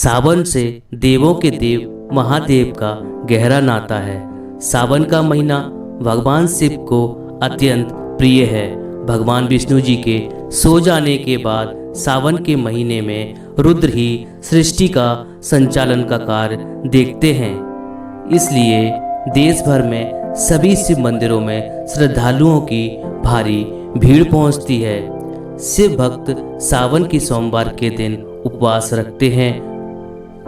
सावन से देवों के देव महादेव का गहरा नाता है। सावन का महीना भगवान शिव को अत्यंत प्रिय है। भगवान विष्णु जी के सो जाने के बाद सावन के महीने में रुद्र ही सृष्टि का संचालन का कार्य देखते हैं। इसलिए देश भर में सभी शिव मंदिरों में श्रद्धालुओं की भारी भीड़ पहुंचती है। शिव भक्त सावन की सोमवार के दिन उपवास रखते हैं।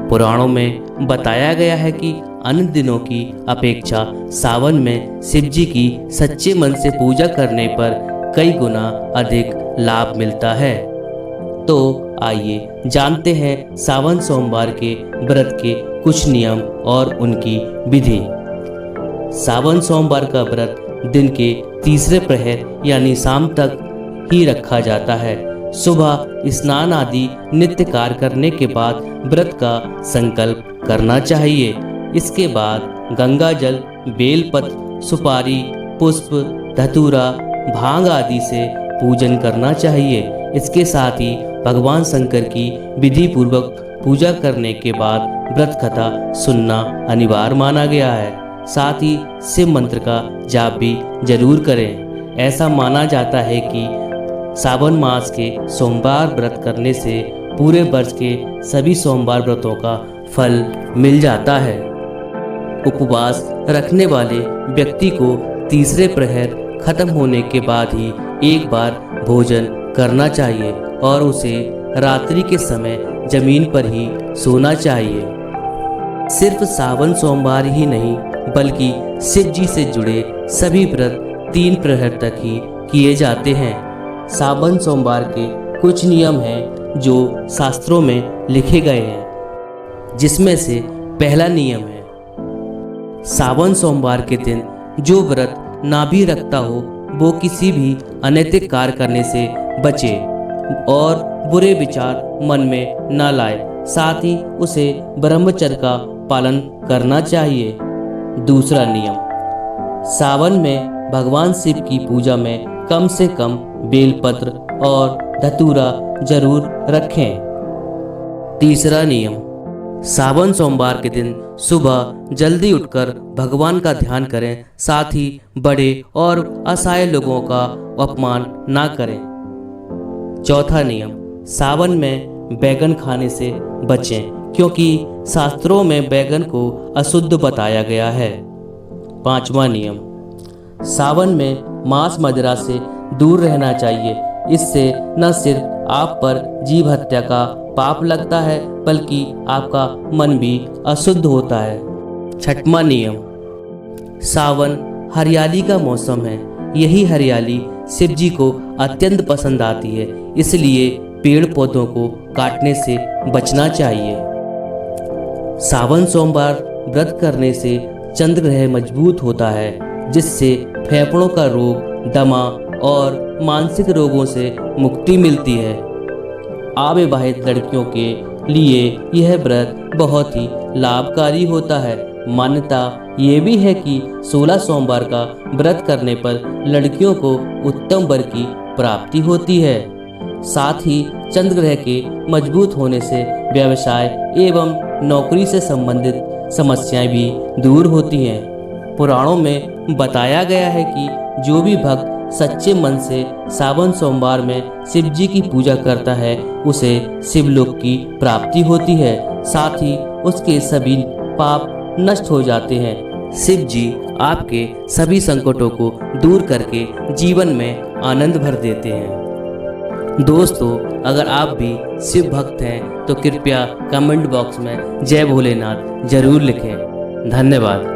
पुराणों में बताया गया है कि अन्य दिनों की अपेक्षा सावन में शिव जी की सच्चे मन से पूजा करने पर कई गुना अधिक लाभ मिलता है। तो आइए जानते हैं सावन सोमवार के व्रत के कुछ नियम और उनकी विधि। सावन सोमवार का व्रत दिन के तीसरे प्रहर यानी शाम तक ही रखा जाता है। सुबह स्नान आदि नित्य कार्य करने के बाद व्रत का संकल्प करना चाहिए। इसके बाद गंगा जल, बेलपत्र, सुपारी, पुष्प, धतूरा, भांग आदि से पूजन करना चाहिए। इसके साथ ही भगवान शंकर की विधि पूर्वक पूजा करने के बाद व्रत कथा सुनना अनिवार्य माना गया है। साथ ही शिव मंत्र का जाप भी जरूर करें। ऐसा माना जाता है कि सावन मास के सोमवार व्रत करने से पूरे वर्ष के सभी सोमवार व्रतों का फल मिल जाता है। उपवास रखने वाले व्यक्ति को तीसरे प्रहर खत्म होने के बाद ही एक बार भोजन करना चाहिए और उसे रात्रि के समय जमीन पर ही सोना चाहिए। सिर्फ सावन सोमवार ही नहीं बल्कि शिव जी से जुड़े सभी व्रत 3 प्रहर तक ही किए जाते हैं। सावन सोमवार के कुछ नियम हैं जो शास्त्रों में लिखे गए हैं, जिसमें से पहला नियम है सावन सोमवार के दिन जो व्रत ना भी रखता हो वो किसी भी अनैतिक कार्य करने से बचे और बुरे विचार मन में न लाए। साथ ही उसे ब्रह्मचर्य का पालन करना चाहिए। दूसरा नियम, सावन में भगवान शिव की पूजा में कम से कम बेलपत्र और धतूरा जरूर रखें। तीसरा नियम, सावन सोमवार के दिन सुबह जल्दी उठकर भगवान का ध्यान करें। साथ ही बड़े और असहाय लोगों का अपमान ना करें। चौथा नियम, सावन में बैगन खाने से बचें क्योंकि शास्त्रों में बैगन को अशुद्ध बताया गया है। पांचवा नियम, सावन में मांस मदिरा से दूर रहना चाहिए। इससे न सिर्फ आप पर जीव हत्या का पाप लगता है बल्कि आपका मन भी अशुद्ध होता है। छठवां नियम, सावन हरियाली का मौसम है। यही हरियाली शिव जी को अत्यंत पसंद आती है, इसलिए पेड़ पौधों को काटने से बचना चाहिए। सावन सोमवार व्रत करने से चंद्र ग्रह मजबूत होता है, जिससे फेफड़ों का रोग, दमा और मानसिक रोगों से मुक्ति मिलती है। अविवाहित लड़कियों के लिए यह व्रत बहुत ही लाभकारी होता है। मान्यता ये भी है कि 16 सोमवार का व्रत करने पर लड़कियों को उत्तम वर की प्राप्ति होती है। साथ ही चंद्र ग्रह के मजबूत होने से व्यवसाय एवं नौकरी से संबंधित समस्याएं भी दूर होती हैं। पुराणों में बताया गया है कि जो भी भक्त सच्चे मन से सावन सोमवार में शिव जी की पूजा करता है उसे शिवलोक की प्राप्ति होती है। साथ ही उसके सभी पाप नष्ट हो जाते हैं। शिव जी आपके सभी संकटों को दूर करके जीवन में आनंद भर देते हैं। दोस्तों, अगर आप भी शिव भक्त हैं तो कृपया कमेंट बॉक्स में जय भोलेनाथ जरूर लिखें। धन्यवाद।